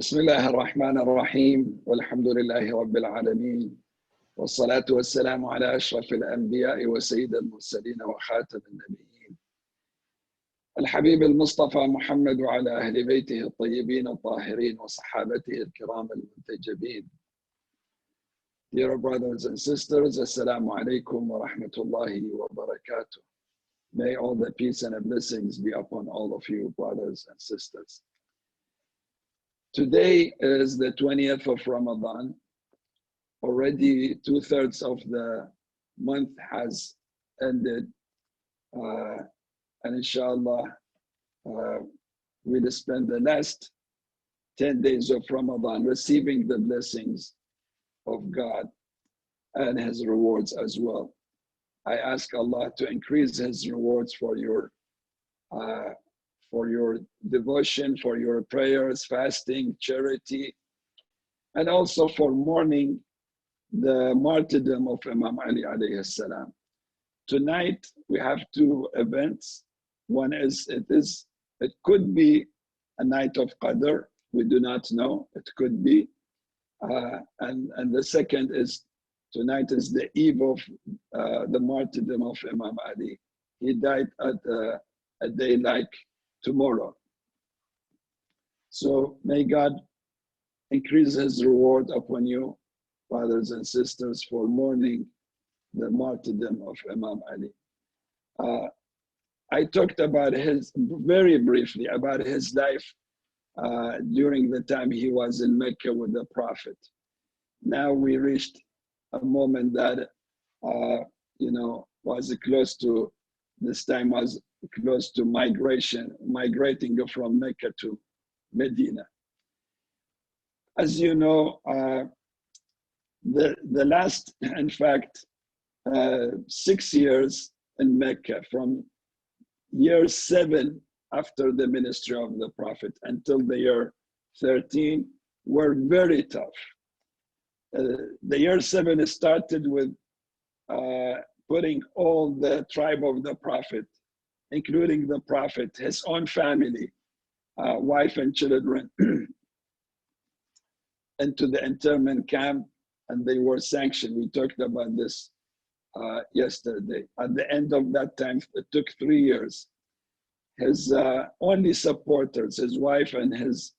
بسم الله الرحمن الرحيم والحمد لله رب العالمين والصلاة والسلام على أشرف الأنبياء وسيد المرسلين وخاتم النبيين الحبيب المصطفى محمد وعلى أهل بيته الطيبين الطاهرين وصحابته الكرام المنتجبين. Dear brothers and sisters, Assalamu alaikum wa rahmatullahi wa barakatuh. May all the peace and blessings be upon all of you, brothers and sisters. Today is the 20th of Ramadan. Already 2/3 of the month has ended. And inshallah, we'll spend the last 10 days of Ramadan receiving the blessings of God and His rewards as well. I ask Allah to increase His rewards for your devotion, for your prayers, fasting, charity, and also for mourning the martyrdom of Imam Ali alayhi salam. Tonight we have two events. One is it could be a night of Qadr. We do not know. It could be. And the second is tonight is the eve of the martyrdom of Imam Ali. He died at a day like tomorrow. So may God increase His reward upon you, brothers and sisters, for mourning the martyrdom of Imam Ali. I talked about very briefly about his life during the time he was in Mecca with the Prophet. Now we reached a moment that, was close to, this time was close to migrating from Mecca to Medina. As you know, the last, in fact, 6 years in Mecca, from year 7 after the ministry of the Prophet until the year 13, were very tough. The year 7 started with putting all the tribe of the Prophet, including the Prophet, his own family, wife and children, into the internment camp, and they were sanctioned. We talked about this yesterday. At the end of that time, it took 3 years. His only supporters, his wife and his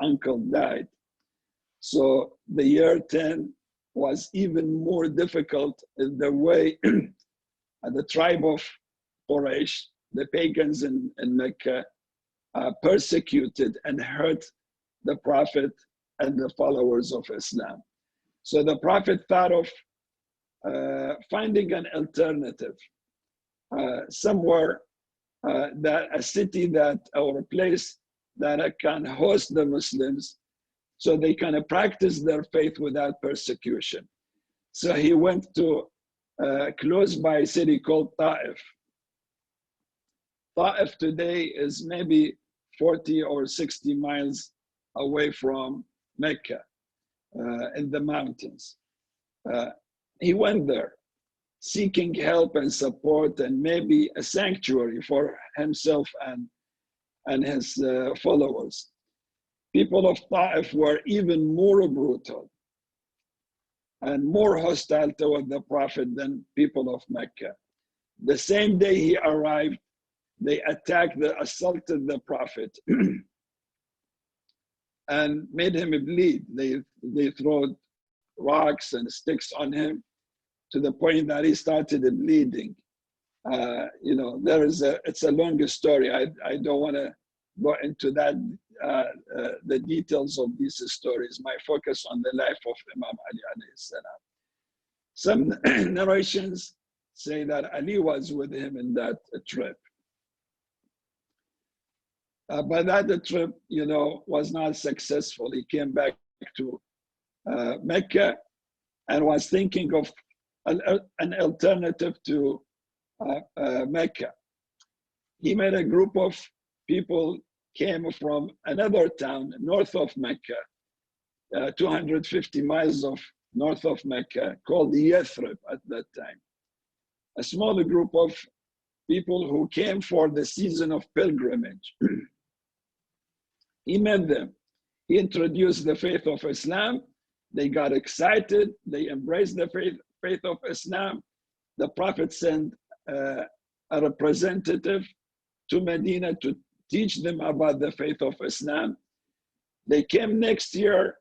uncle, died. So the year 10 was even more difficult in the way the tribe of Quraysh, the pagans in Mecca, persecuted and hurt the Prophet and the followers of Islam. So the Prophet thought of finding an alternative, somewhere, a city or a place that can host the Muslims so they can practice their faith without persecution. So he went to a close by city called Ta'if. Ta'if today is maybe 40 or 60 miles away from Mecca, in the mountains. He went there seeking help and support and maybe a sanctuary for himself and his followers. People of Ta'if were even more brutal and more hostile toward the Prophet than people of Mecca. The same day he arrived, they assaulted the Prophet and made him bleed. They threw rocks and sticks on him to the point that he started bleeding. It's a long story. I don't want to go into that, the details of these stories. My focus on the life of Imam Ali alayhi salam. Some narrations say that Ali was with him in that trip. But that trip, was not successful. He came back to Mecca and was thinking of an alternative to Mecca. He met a group of people came from another town north of Mecca, 250 miles north of Mecca, called Yathrib at that time. A small group of people who came for the season of pilgrimage. He met them. He introduced the faith of Islam. They got excited. They embraced the faith of Islam. The Prophet sent a representative to Medina to teach them about the faith of Islam. They came next year,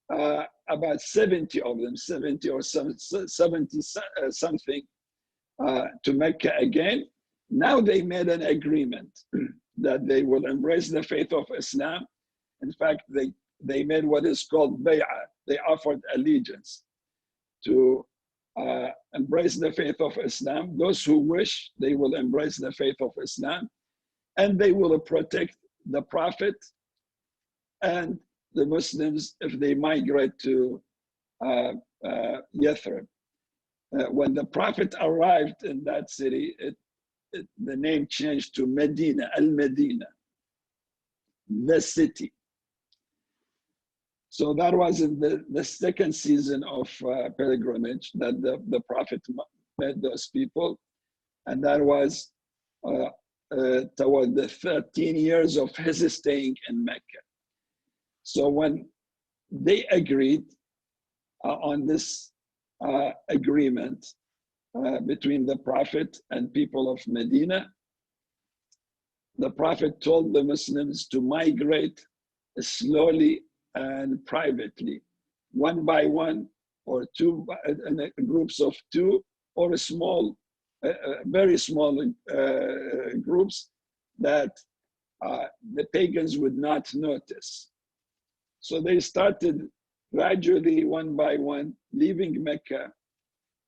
about 70 of them, 70 or 70 something, to Mecca again. Now they made an agreement that they will embrace the faith of Islam. In fact, they made what is called bay'ah. They offered allegiance to embrace the faith of Islam. Those who wish, they will embrace the faith of Islam, and they will protect the Prophet and the Muslims if they migrate to Yathrib. When the Prophet arrived in that city, the name changed to Medina, Al-Medina, the city. So that was in the second season of pilgrimage that the Prophet met those people. And that was toward the 13 years of his staying in Mecca. So when they agreed on this agreement between the Prophet and people of Medina, the Prophet told the Muslims to migrate slowly and privately, one by one, or two, in groups of two, or small, very small groups that the pagans would not notice. So they started gradually, one by one, leaving Mecca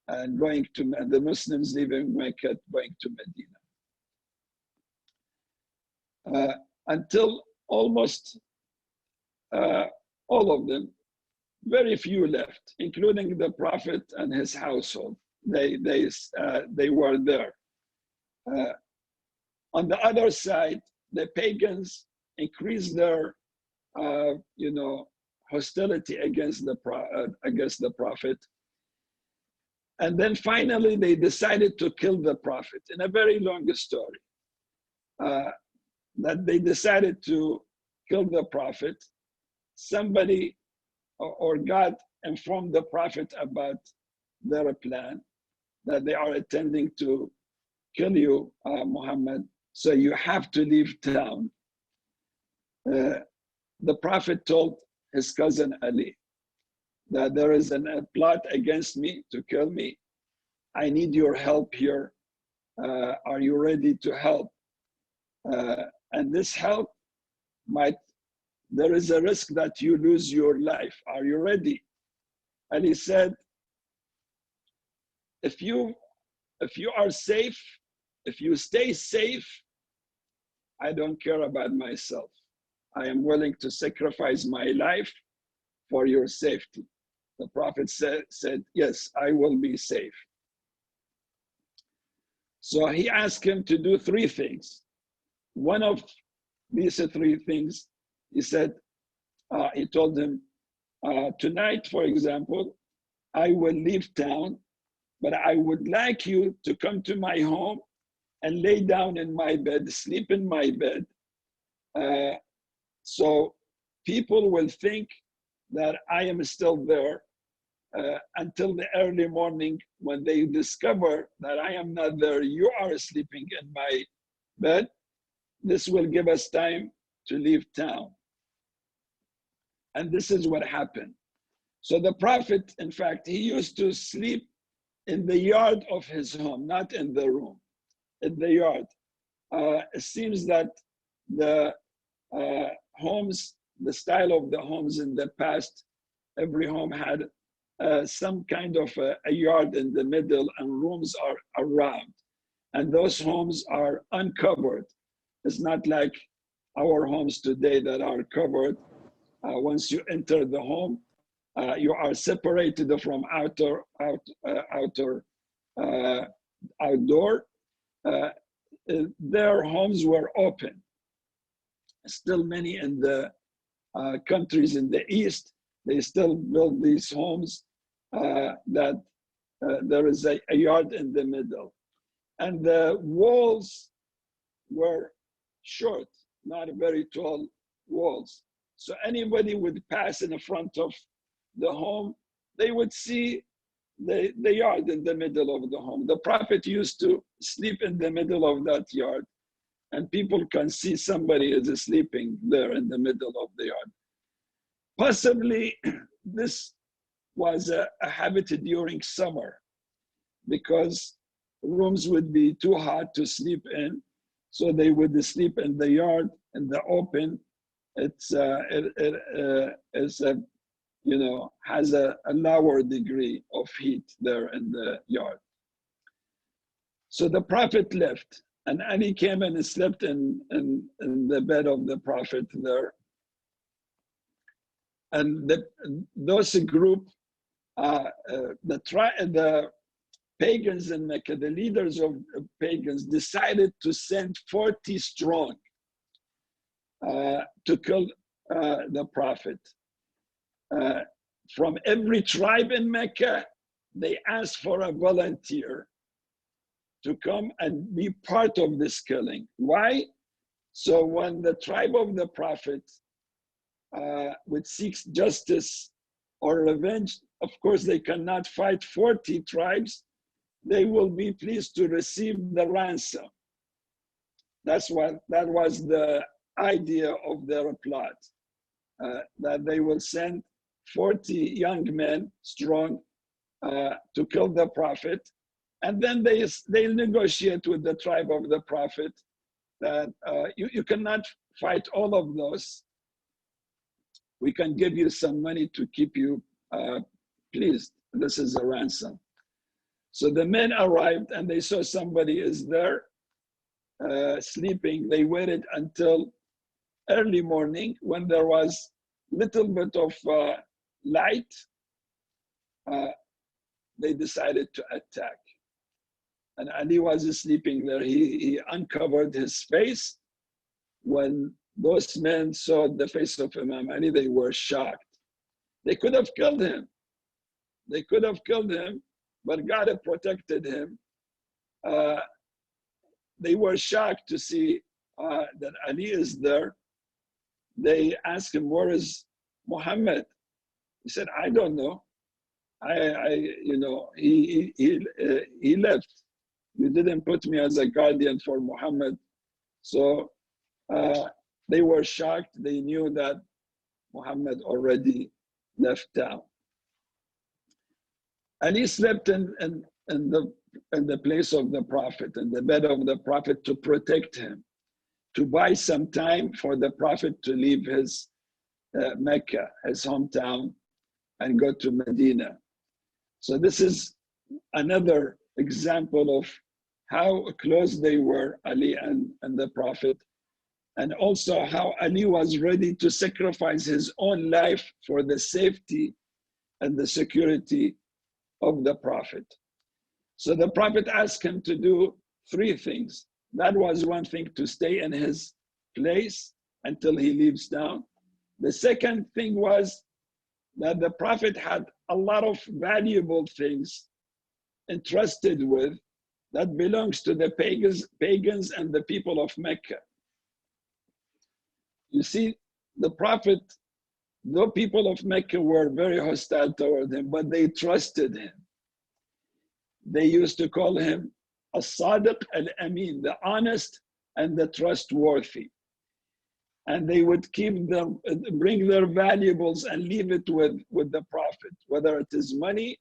and going to the Muslims leaving Mecca, going to Medina, until almost all of them, very few left, including the Prophet and his household. They were there. On the other side, the pagans increased their hostility against the Prophet. And then finally, they decided to kill the Prophet. In a very long story, that they decided to kill the Prophet. Somebody or God informed the Prophet about their plan, that they are intending to kill you, Muhammad, so you have to leave town. The Prophet told his cousin Ali that there is a plot against me to kill me. I need your help here. Are you ready to help? And this help there is a risk that you lose your life. Are you ready? And he said, if you are safe, if you stay safe, I don't care about myself. I am willing to sacrifice my life for your safety. The Prophet said, yes, I will be safe. So he asked him to do three things. One of these three things, he said, he told him, tonight, for example, I will leave town, but I would like you to come to my home and lay down in my bed, sleep in my bed. So people will think that I am still there until the early morning. When they discover that I am not there, you are sleeping in my bed. This will give us time to leave town. And this is what happened. So the Prophet, in fact, he used to sleep in the yard of his home, not in the room, in the yard. It seems that the homes, the style of the homes in the past, every home had some kind of a yard in the middle and rooms are around. And those homes are uncovered. It's not like our homes today that are covered. Once you enter the home, you are separated from outdoor. Their homes were open. Still many in the countries in the East, they still build these homes that there is a yard in the middle. And the walls were short, not very tall walls. So anybody would pass in the front of the home, they would see the yard in the middle of the home. The Prophet used to sleep in the middle of that yard, and people can see somebody is sleeping there in the middle of the yard. Possibly this was a habit during summer, because rooms would be too hot to sleep in, so they would sleep in the yard, in the open. It's you know, has a lower degree of heat there in the yard. So the Prophet left, and Ali came and slept in the bed of the Prophet there. And those group, the pagans in Mecca, the leaders of pagans, decided to send 40 strong to kill the Prophet. From every tribe in Mecca, they asked for a volunteer to come and be part of this killing. Why? So when the tribe of the Prophet would seek justice or revenge, of course they cannot fight 40 tribes. They will be pleased to receive the ransom. That was the idea of their plot, that they will send 40 young men strong to kill the Prophet, and then they'll negotiate with the tribe of the Prophet that you cannot fight all of those. We can give you some money to keep you pleased. This is a ransom. So the men arrived and they saw somebody is there sleeping. They waited until early morning when there was little bit of light. They decided to attack. And Ali was sleeping there. He uncovered his face. When those men saw the face of Imam Ali, they were shocked. They could have killed him. They could have killed him, but God had protected him. They were shocked to see that Ali is there. They asked him, "Where is Muhammad?" He said, "I don't know. You know, he left. You didn't put me as a guardian for Muhammad." So they were shocked. They knew that Muhammad already left town. Ali slept in the place of the Prophet, in the bed of the Prophet, to protect him, to buy some time for the Prophet to leave his Mecca, his hometown, and go to Medina. So this is another example of how close they were, Ali and the Prophet, and also how Ali was ready to sacrifice his own life for the safety and the security of the Prophet. So the Prophet asked him to do three things. That was one thing, to stay in his place until he leaves town. The second thing was that the Prophet had a lot of valuable things entrusted with that belongs to the pagans and the people of Mecca. You see, the Prophet, though people of Mecca were very hostile toward him, but they trusted him. They used to call him as-Sadiq al-Amin, the honest and the trustworthy. And they would bring their valuables and leave it with the Prophet, whether it is money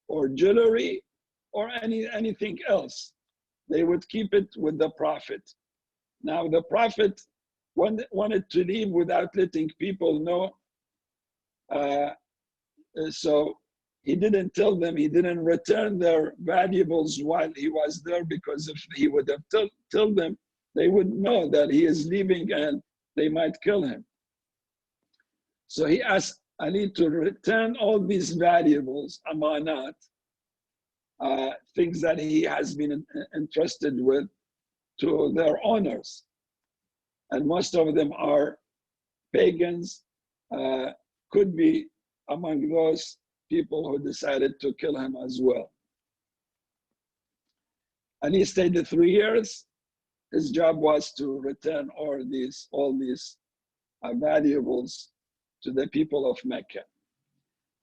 or jewelry or anything else. They would keep it with the Prophet. Now the Prophet wanted to leave without letting people know. So he didn't tell them, he didn't return their valuables while he was there, because if he would have told them, they would know that he is leaving and they might kill him. So he asked Ali to return all these valuables, amanat, things that he has been entrusted with, to their owners. And most of them are pagans, could be among those people who decided to kill him as well. And he stayed 3 years. His job was to return all these valuables to the people of Mecca.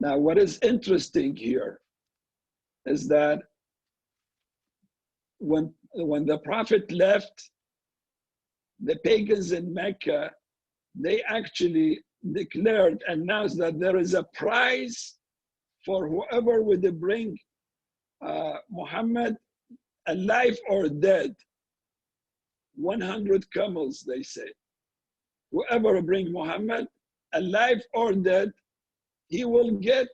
Now, what is interesting here is that when the Prophet left, the pagans in Mecca, they actually declared, announced that there is a prize for whoever would bring Muhammad alive or dead. 100 camels, they say. Whoever bring Muhammad alive or dead, he will get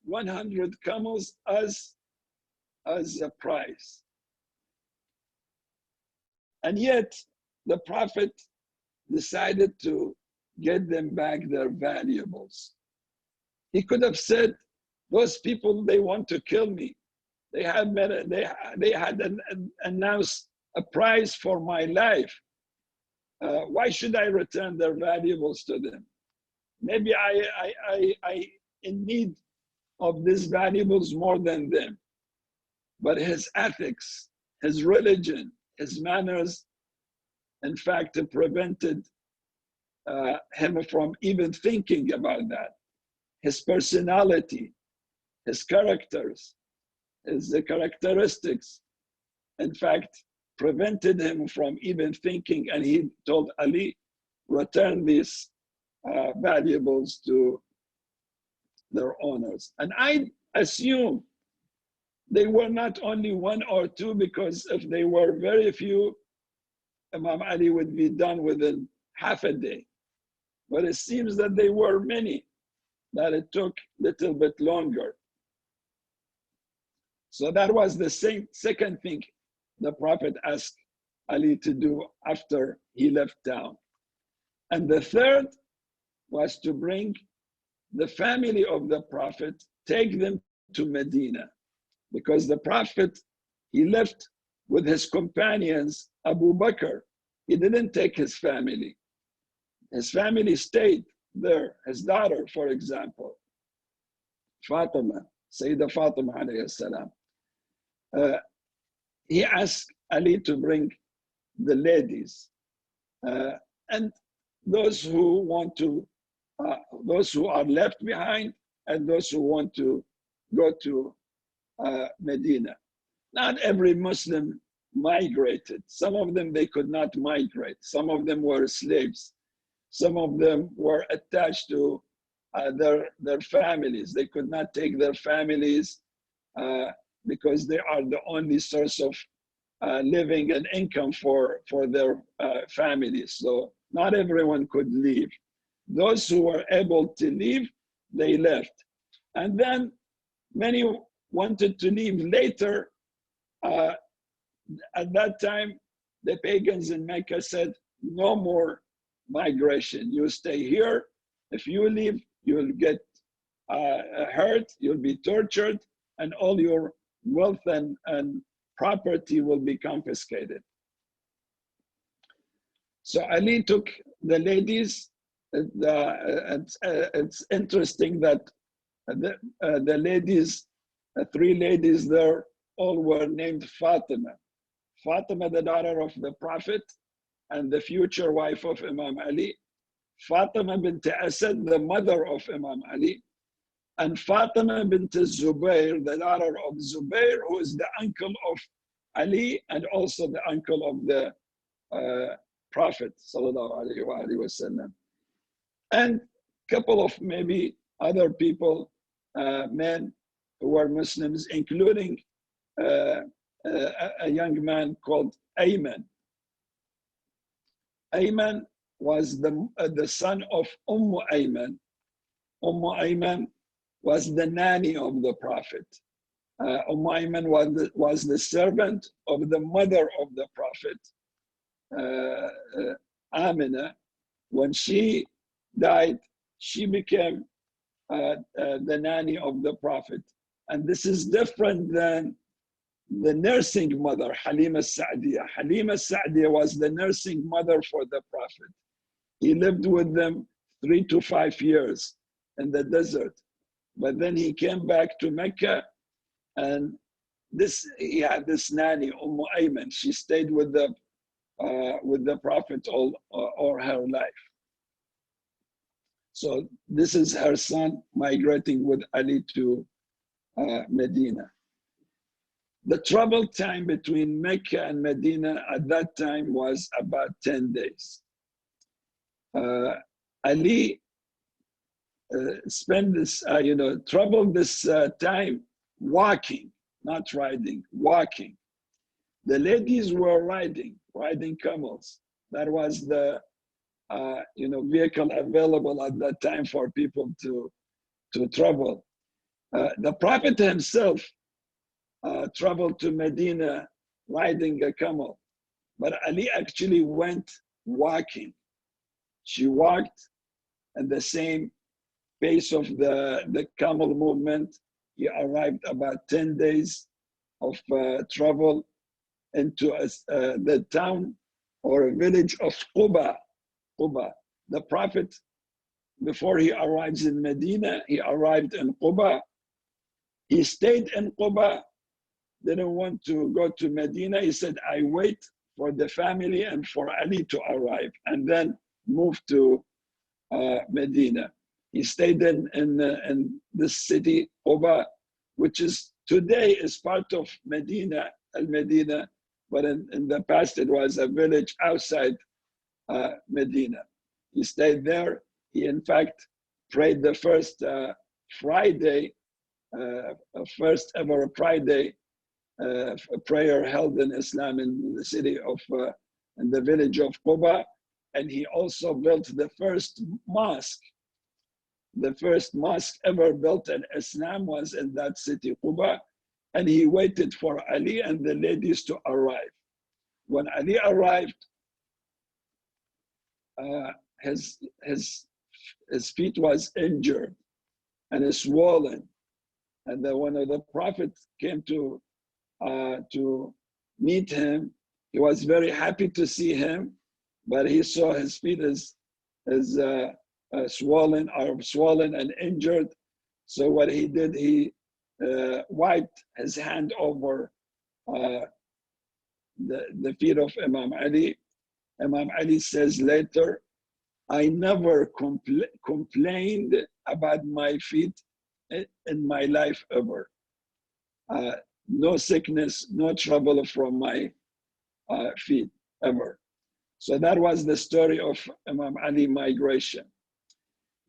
100 camels as a prize. And yet the Prophet decided to get them back their valuables. He could have said, those people, they want to kill me. They had announced a prize for my life. Why should I return their valuables to them? Maybe I in need of these valuables more than them. But his ethics, his religion, his manners, in fact, prevented him from even thinking about that. His personality, his characters, his characteristics, in fact, prevented him from even thinking, and he told Ali, return these valuables to their owners. And I assume they were not only one or two, because if they were very few, Imam Ali would be done within half a day. But it seems that they were many, that it took a little bit longer. So that was the second thing the Prophet asked Ali to do after he left town. And the third was to bring the family of the Prophet, take them to Medina. Because the Prophet, he left with his companions, Abu Bakr. He didn't take his family. His family stayed there. His daughter, for example, Fatima, Sayyidah Fatima alayhi salam. He asked Ali to bring the ladies and those who want to, those who are left behind and those who want to go to Medina. Not every Muslim migrated. Some of them, they could not migrate. Some of them were slaves. Some of them were attached to their families. They could not take their families because they are the only source of living and income for their families. So not everyone could leave. Those who were able to leave, they left. And then many wanted to leave later. At that time, the pagans in Mecca said, no more migration. You stay here. If you leave, you'll get hurt, you'll be tortured, and all your wealth and property will be confiscated. So Ali took the ladies. It's interesting that the ladies, three ladies there, all were named Fatima. Fatima, the daughter of the Prophet and the future wife of Imam Ali. Fatima bint Asad, the mother of Imam Ali. And Fatima bint Zubair, the daughter of Zubair, who is the uncle of Ali and also the uncle of the Prophet sallallahu alaihi wasallam. And a couple of maybe other people, men who were Muslims, including a young man called Ayman. Ayman was the son of Ayman. Ayman was the nanny of the Prophet. Ayman was the servant of the mother of the Prophet, Amina. When she died, she became the nanny of the Prophet. And this is different than the nursing mother, Halima Sa'diyah. Halima Sa'diyah was the nursing mother for the Prophet. He lived with them 3 to 5 years in the desert. But then he came back to Mecca, and he had this nanny, Ayman. She stayed with the Prophet all her life. So this is her son migrating with Ali to Medina. The travel time between Mecca and Medina at that time was about 10 days. Ali spent this, traveled this time walking, not riding, walking. The ladies were riding camels. That was the vehicle available at that time for people to travel. The Prophet himself traveled to Medina riding a camel, but Ali actually went walking. She walked at the same pace of the camel movement. He arrived about 10 days of travel into the town or a village of Quba. Quba. The Prophet, before he arrives in Medina, he arrived in Quba. He stayed in Quba, didn't want to go to Medina. He said, I wait for the family and for Ali to arrive, and then move to Medina. He stayed in this city, Quba, which is today is part of Medina, Al-Medina, but in the past it was a village outside Medina. He stayed there. He in fact prayed the first Friday, first ever Friday prayer held in Islam in the city of, in the village of Quba. And he also built the first mosque. The first mosque ever built in Islam was in that city, Quba. And he waited for Ali and the ladies to arrive. When Ali arrived, his feet was injured and swollen. And then when the Prophet came to meet him, he was very happy to see him, but he saw his feet as swollen and injured. So what he did, he wiped his hand over the feet of Imam Ali. Imam Ali says later, I never complained about my feet in my life ever. No sickness, no trouble from my feet ever. So that was the story of Imam Ali migration.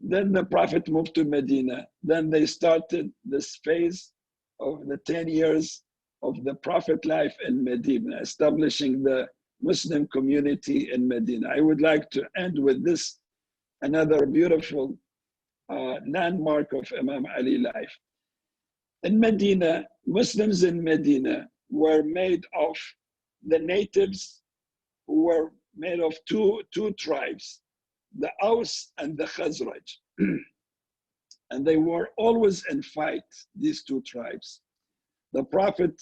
Then the Prophet moved to Medina. Then they started this phase of the 10 years of the Prophet life in Medina, establishing the Muslim community in Medina. I would like to end with this, another beautiful landmark of Imam Ali life. In Medina, Muslims in Medina were made of the natives who were made of two tribes, the Aus and the Khazraj. And they were always in fight, these two tribes. The Prophet,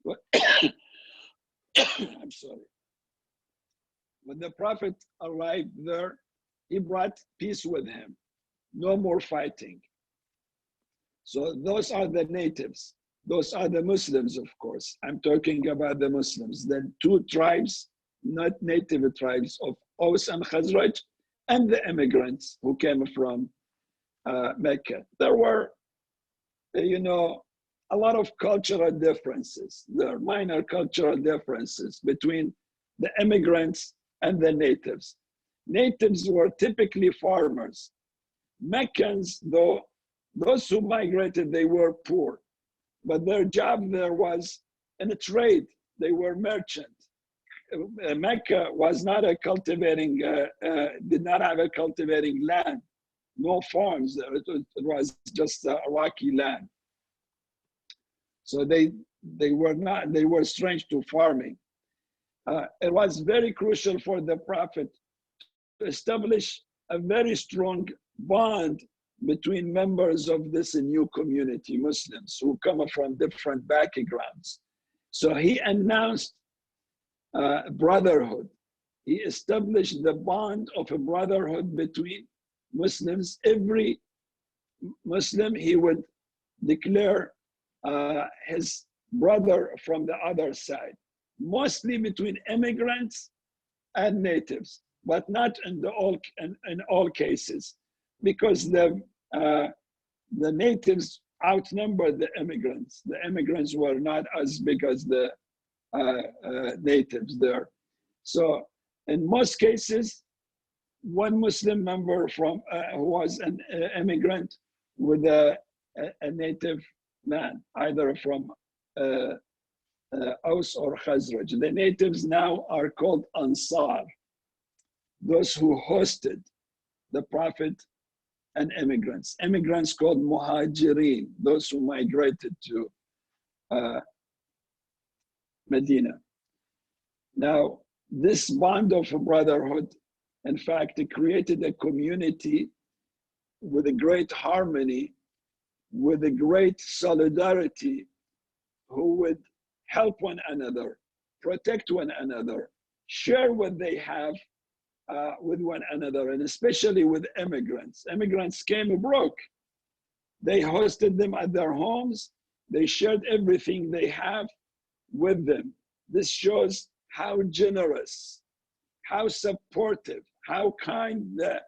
I'm sorry. When the Prophet arrived there, he brought peace with him. No more fighting. So those are the natives. Those are the Muslims, of course. I'm talking about the Muslims. Then two tribes, not native tribes, of Aus and Khazraj, and the immigrants who came from Mecca. There were, a lot of cultural differences. There are minor cultural differences between the immigrants and the natives. Natives were typically farmers. Meccans, though, those who migrated, they were poor, but their job there was in a trade. They were merchants. Mecca was not a cultivating, did not have a cultivating land, no farms there. It was just a rocky land. So they were strange to farming. It was very crucial for the Prophet to establish a very strong bond between members of this new community, Muslims who come from different backgrounds. So he announced brotherhood. He established the bond of a brotherhood between Muslims. Every Muslim, he would declare his brother from the other side, mostly between immigrants and natives, but not in all cases. because the natives outnumbered the immigrants. The immigrants were not as big as the natives there. So in most cases, one Muslim member from who was an immigrant with a native man, either from Aus or Khazraj. The natives now are called Ansar, those who hosted the Prophet and immigrants. Immigrants called Muhajirin, those who migrated to Medina. Now, this bond of brotherhood, in fact, it created a community with a great harmony, with a great solidarity, who would help one another, protect one another, share what they have with one another, and especially with immigrants. Immigrants came broke. They hosted them at their homes. They shared everything they have with them. This shows how generous, how supportive, how kind the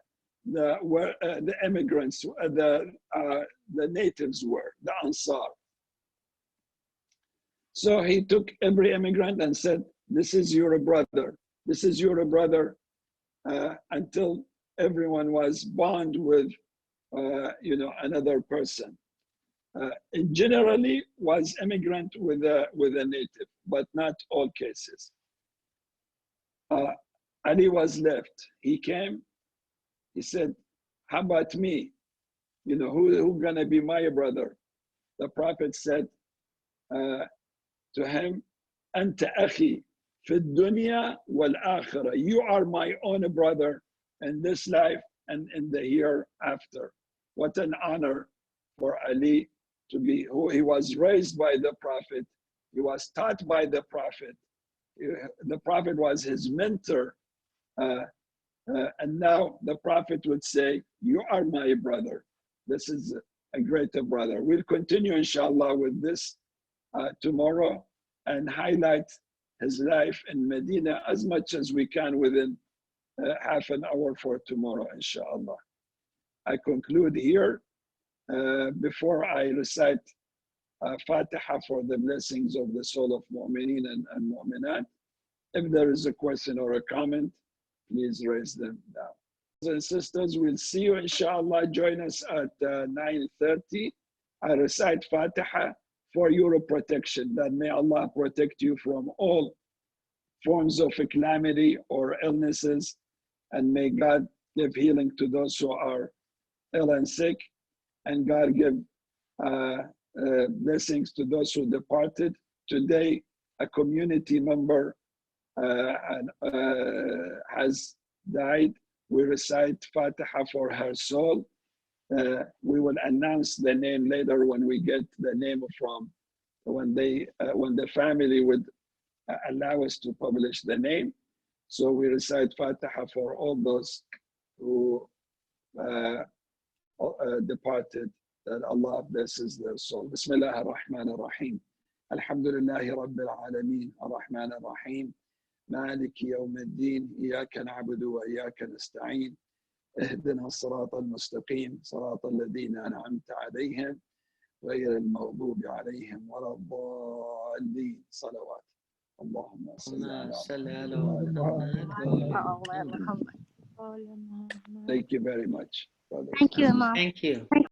immigrants, the natives were, the Ansar. So he took every immigrant and said, "This is your brother. This is your brother," until everyone was bond with, another person. It generally was immigrant with a native, but not all cases. Ali was left. He came. He said, "How about me? Who gonna be my brother?" The Prophet said to him, "Anta akhi fi dunya wal akhirah." You are my own brother in this life and in the hereafter. What an honor for Ali to be who he was raised by the Prophet. He was taught by the Prophet. The Prophet was his mentor. And now the Prophet would say, "You are my brother." This is a greater brother. We'll continue, inshallah, with this tomorrow and highlight his life in Medina as much as we can within half an hour for tomorrow, inshallah. I conclude here. Before I recite Fatiha for the blessings of the soul of Mu'mineen and Mu'minat, if there is a question or a comment, please raise them now. Brothers and sisters, we'll see you, inshallah. Join us at 9:30. I recite Fatiha for your protection, that may Allah protect you from all forms of calamity or illnesses, and may God give healing to those who are ill and sick, and God give blessings to those who departed. Today, a community member has died. We recite Fatiha for her soul. We will announce the name later when we get the name from, when the family would allow us to publish the name. So we recite Fatiha for all those who departed, that Allah blesses their soul. Bismillah ar-Rahman ar-Rahim. Alhamdulillahi Rabbil Alameen, ar-Rahman ar-Rahim. مالك يوم الدين إياك نعبد وإياك نستعين اهدنا الصراط المستقيم صراط الذين أنعمت عليهم غير المغضوب عليهم ولا الضالين صلوات اللهم صل على محمد. Thank you very much, brother. Thank you, Imam. Thank you.